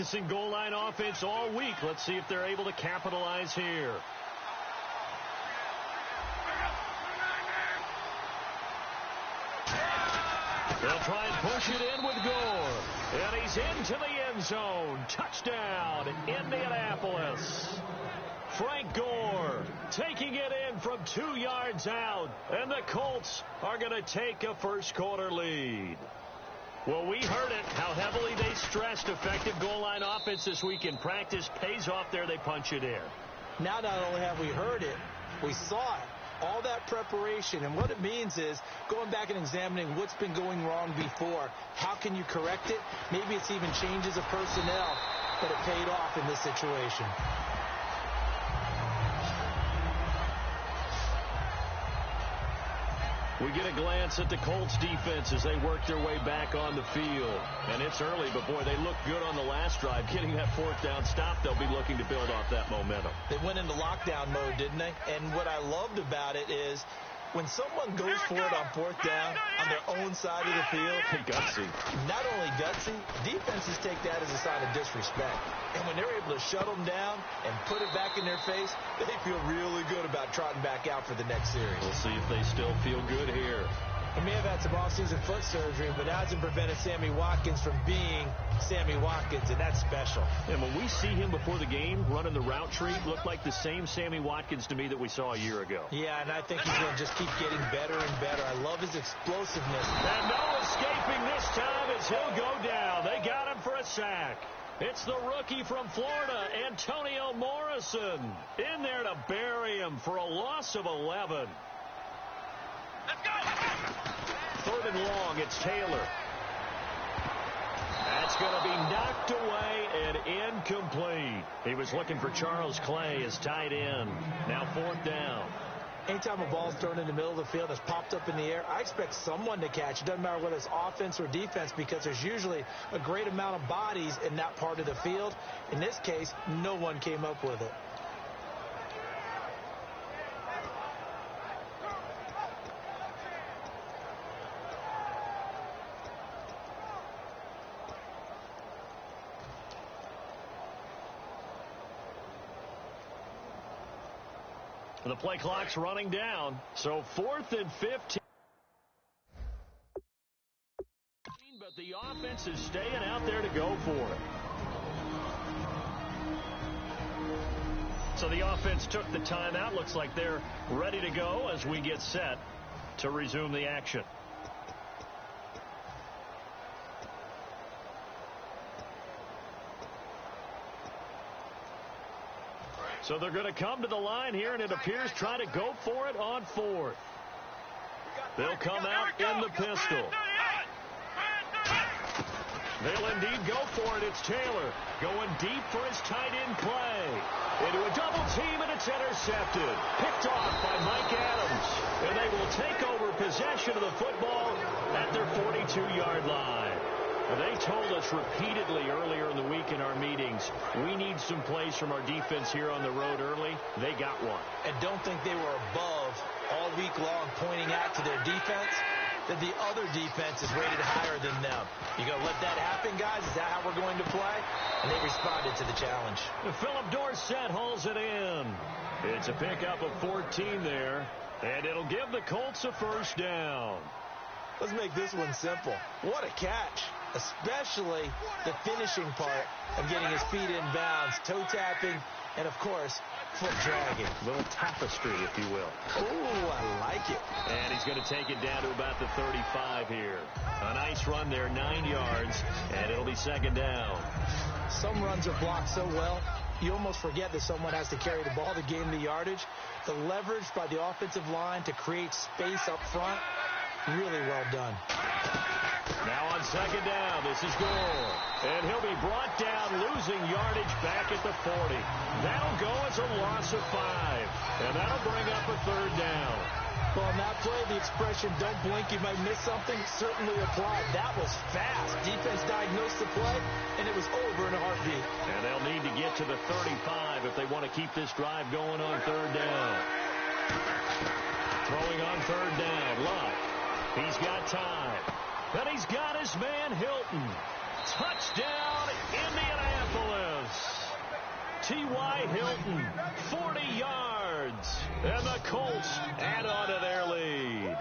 practicing goal line offense all week. Let's see if they're able to capitalize here. They'll try and push it in with Gore. And he's into the end zone. Touchdown, Indianapolis. Frank Gore taking it in from 2 yards out. And the Colts are going to take a first-quarter lead. Well, we heard it, how heavily they stressed effective goal line offense this week in practice. Pays off there, they punch it in. Now not only have we heard it, we saw it. All that preparation, and what it means is going back and examining what's been going wrong before. How can you correct it? Maybe it's even changes of personnel, but it paid off in this situation. We get a glance at the Colts defense as they work their way back on the field. And it's early, but boy, they look good on the last drive. Getting that fourth down stop, they'll be looking to build off that momentum. They went into lockdown mode, didn't they? And what I loved about it is when someone goes for it on fourth down on their own side of the field. Gutsy. Not only gutsy, defenses take that as a sign of disrespect. And when they're able to shut them down and put it back in their face, they feel really good about trotting back out for the next series. We'll see if they still feel good here. He may have had some off-season foot surgery, but that hasn't prevented Sammy Watkins from being Sammy Watkins, and that's special. And when we see him before the game running the route tree, looked like the same Sammy Watkins to me that we saw a year ago. Yeah, and I think he's going to just keep getting better and better. I love his explosiveness. And no escaping this time as he'll go down. They got him for a sack. It's the rookie from Florida, Antonio Morrison, in there to bury him for a loss of 11. Let's go! Third and long, it's Taylor. That's going to be knocked away and incomplete. He was looking for Charles Clay as tight end. Now fourth down. Anytime a ball's thrown in the middle of the field that's popped up in the air, I expect someone to catch. It doesn't matter whether it's offense or defense because there's usually a great amount of bodies in that part of the field. In this case, no one came up with it. The play clock's running down, so 4th and 15. But the offense is staying out there to go for it. So the offense took the timeout. Looks like they're ready to go as we get set to resume the action. So they're going to come to the line here, and it appears try to go for it on fourth. They'll come out in the pistol. They'll indeed go for it. It's Taylor going deep for his tight end play. Into a double team, and it's intercepted. Picked off by Mike Adams. And they will take over possession of the football at their 42-yard line. They told us repeatedly earlier in the week in our meetings, we need some plays from our defense here on the road early. They got one. And don't think they were above all week long pointing out to their defense that the other defense is rated higher than them. You going to let that happen, guys? Is that how we're going to play? And they responded to the challenge. Philip Dorsett hauls it in. It's a pickup of 14 there, and it'll give the Colts a first down. Let's make this one simple. What a catch, especially the finishing part of getting his feet in bounds, toe tapping, and, of course, foot dragging. A little tapestry, if you will. Ooh, I like it. And he's going to take it down to about the 35 here. A nice run there, 9 yards, and it'll be second down. Some runs are blocked so well, you almost forget that someone has to carry the ball to gain the yardage. The leverage by the offensive line to create space up front, really well done. Now on second down, this is Gore. And he'll be brought down, losing yardage back at the 40. That'll go as a loss of 5. And that'll bring up a third down. Well, on that play, the expression, don't blink, you might miss something, certainly applied. That was fast. Defense diagnosed the play, and it was over in a heartbeat. And they'll need to get to the 35 if they want to keep this drive going on third down. Throwing on third down, Luck. He's got time. And he's got his man, Hilton. Touchdown, Indianapolis. T.Y. Hilton, 40 yards. And the Colts add on to their lead.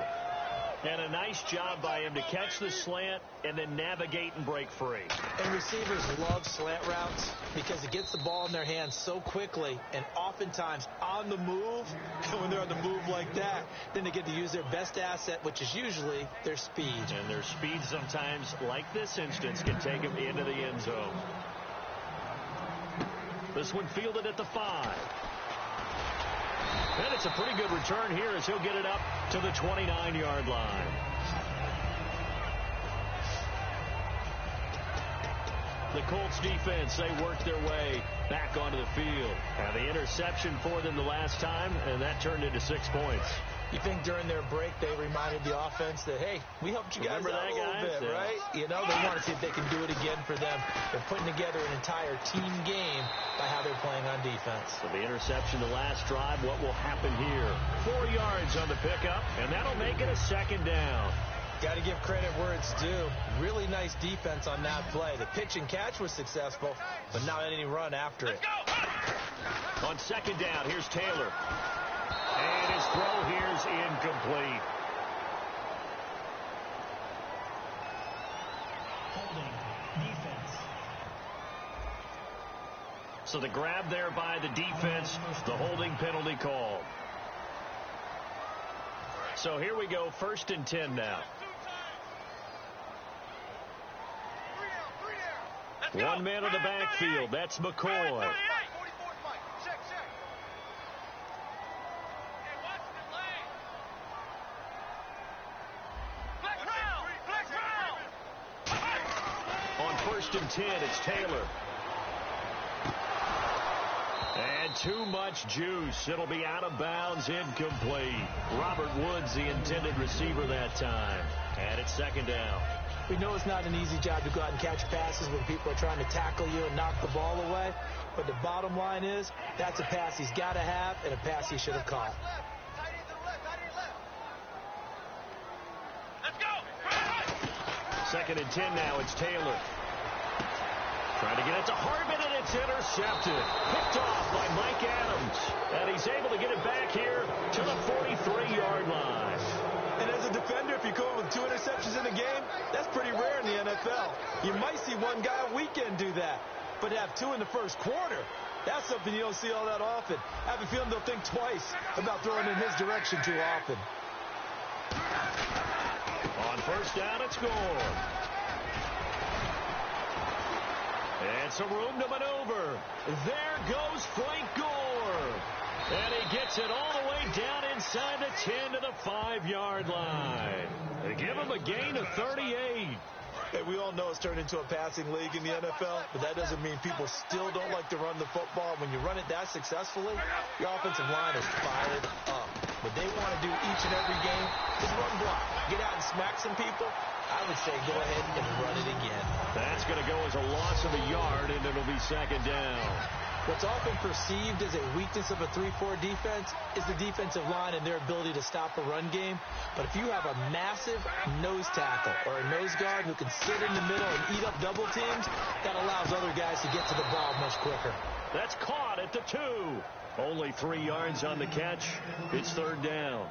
And a nice job by him to catch the slant and then navigate and break free. And receivers love slant routes because it gets the ball in their hands so quickly and oftentimes on the move. And when they're on the move like that, then they get to use their best asset, which is usually their speed. And their speed sometimes, like this instance, can take them into the end zone. This one fielded at the 5. And it's a pretty good return here as he'll get it up to the 29-yard line. The Colts defense, they worked their way back onto the field. Now the interception for them the last time, and that turned into 6 points. You think during their break they reminded the offense that, hey, we helped you guys out a little bit, right? You know, they want to see if they can do it again for them. They're putting together an entire team game by how they're playing on defense. So the interception the last drive, what will happen here? 4 yards on the pickup, and that'll make it a 2nd down. Got to give credit where it's due. Really nice defense on that play. The pitch and catch was successful, but not any run after it. On 2nd down, here's Taylor. And his throw here's incomplete. Holding defense. So the grab there by the defense, the holding penalty called. So here we go, 1st and 10 now. 1 man in the backfield. That's McCoy. On 1st and 10, it's Taylor. And too much juice. It'll be out of bounds, incomplete. Robert Woods, the intended receiver that time. And it's 2nd down. We know it's not an easy job to go out and catch passes when people are trying to tackle you and knock the ball away. But the bottom line is, that's a pass he's got to have and a pass he should have caught. Let's go. 2nd and 10 now. It's Taylor. Trying to get it to Hartman, and it's intercepted. Picked off by Mike Adams. And he's able to get it back here to the 43-yard line. And as a defender, if you go with 2 interceptions in a game, that's pretty rare in the NFL. You might see one guy a weekend do that. But to have 2 in the 1st quarter, that's something you don't see all that often. I have a feeling they'll think twice about throwing in his direction too often. On 1st down, it's Gore. And some room to maneuver. There goes Frank Gore. And he gets it all the way down inside the 10 to the 5-yard line. They give him a gain of 38. Hey, we all know it's turned into a passing league in the NFL, but that doesn't mean people still don't like to run the football. When you run it that successfully, your offensive line is fired up. What they want to do each and every game is run block. Get out and smack some people. I would say go ahead and run it again. That's going to go as a loss of a yard, and it'll be 2nd down. What's often perceived as a weakness of a 3-4 defense is the defensive line and their ability to stop a run game. But if you have a massive nose tackle or a nose guard who can sit in the middle and eat up double teams, that allows other guys to get to the ball much quicker. That's caught at the 2. Only 3 yards on the catch. It's 3rd down.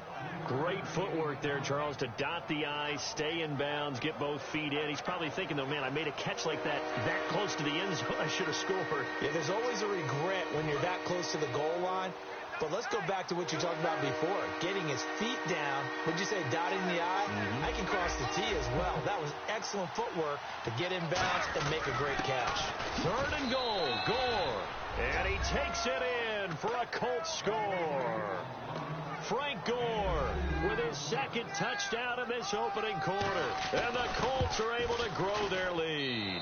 Great footwork there, Charles, to dot the I, stay in bounds, get both feet in. He's probably thinking, though, man, I made a catch like that close to the end zone. I should have scored. Yeah, there's always a regret when you're that close to the goal line. But let's go back to what you talked about before. Getting his feet down. Would you say dotting the I? Mm-hmm. I can cross the T as well. That was excellent footwork to get in bounds and make a great catch. 3rd and goal. Gore. And he takes it in for a Colts score. Frank Gore with his 2nd touchdown in this opening quarter. And the Colts are able to grow their lead.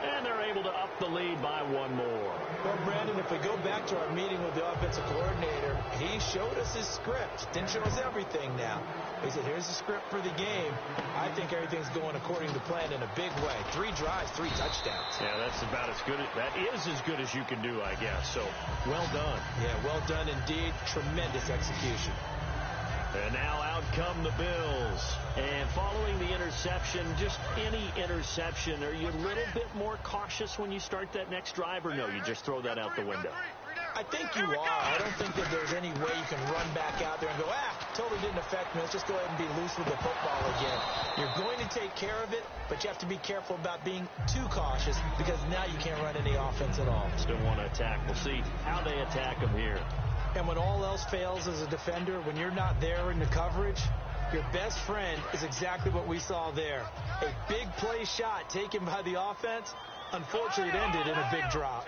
And they're able to up the lead by 1 more. Well, Brandon, if we go back to our meeting with the offensive coordinator, he showed us his script. Didn't show us everything now. He said, here's the script for the game. I think everything's going according to plan in a big way. 3 drives, 3 touchdowns. Yeah, that's about as good. That is as good as you can do, I guess. So, well done. Yeah, well done indeed. Tremendous execution. And now out come the Bills. And following the interception, just any interception, are you a little bit more cautious when you start that next drive, or no, you just throw that out the window? I think you are. I don't think that there's any way you can run back out there and go, totally didn't affect me. Let's just go ahead and be loose with the football again. You're going to take care of it, but you have to be careful about being too cautious because now you can't run any offense at all. Still want to attack. We'll see how they attack them here. And when all else fails as a defender, when you're not there in the coverage, your best friend is exactly what we saw there. A big play shot taken by the offense. Unfortunately, it ended in a big drop.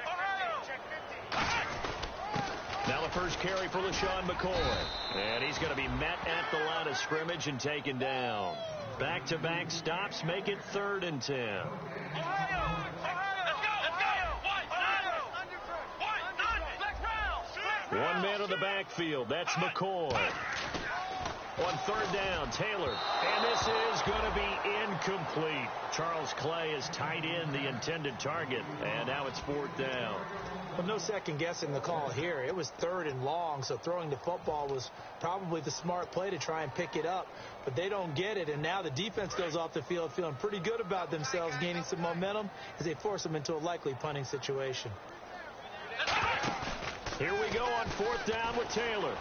Now the first carry for LaShawn McCoy. And he's going to be met at the line of scrimmage and taken down. Back-to-back stops make it 3rd and 10. One man in the backfield. That's McCoy. On 3rd down, Taylor. And this is going to be incomplete. Charles Clay has tied in the intended target. And now it's 4th down. Well, no second guessing the call here. It was 3rd and long, so throwing the football was probably the smart play to try and pick it up. But they don't get it, and now the defense goes off the field feeling pretty good about themselves, gaining some momentum as they force them into a likely punting situation. Here we go on 4th down with Taylor.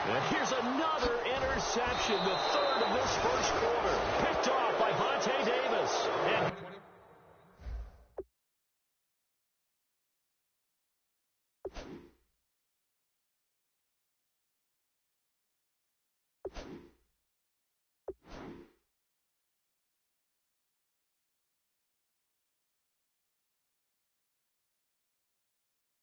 And here's another interception, the 3rd of this first quarter. Picked off by Vontae Davis. And